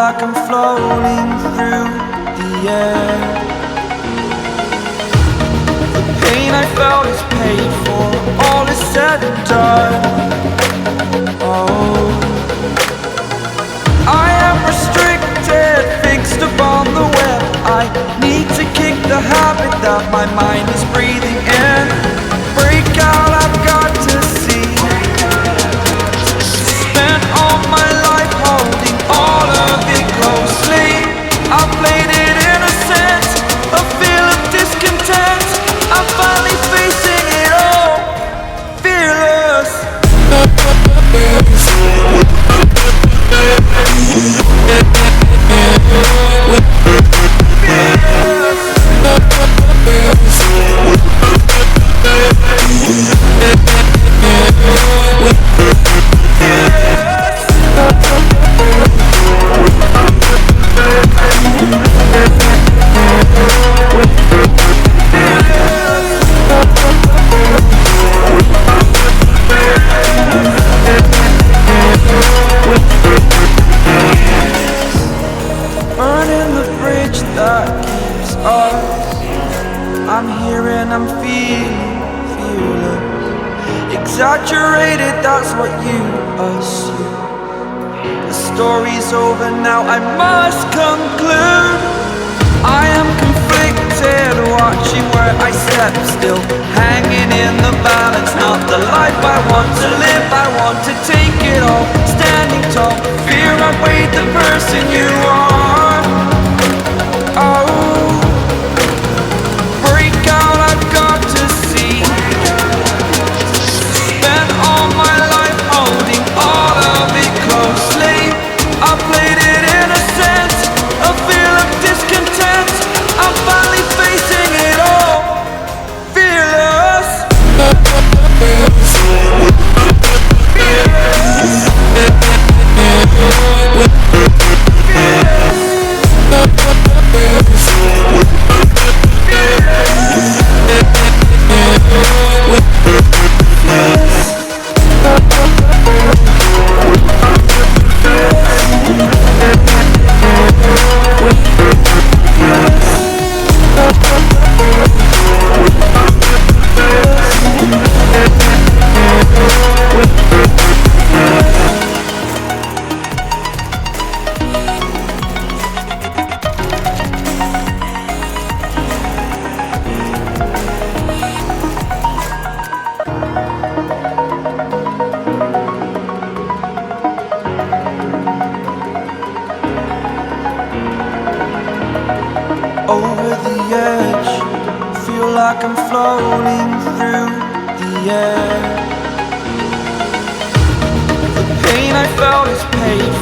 like I'm floating through the air. The pain I felt is paid for, all is said and done. Oh, I am restricted, fixed upon the web. I need to kick the habit that my mind is breathing in. Break out, I've got to see. Spent all my life holding all of it closely. I played it innocent, a feel of discontent. I'm finally facing it all, fearless. Burning the bridge that keeps us. I'm here and I'm feeling exaggerated, that's what you assume. The story's over now, I must conclude. I am conflicted, watching where I step still, hanging in the balance. Not the life I want to live, I want to take it all. Standing tall, fear I weighed the person you are. Oh, break out, I've got to see. Spent all my life holding all of it closely. I played it innocent, a feel of discontent. I'm finally facing it all, fearless. Over the edge, feel like I'm floating through the air. The pain I felt is paid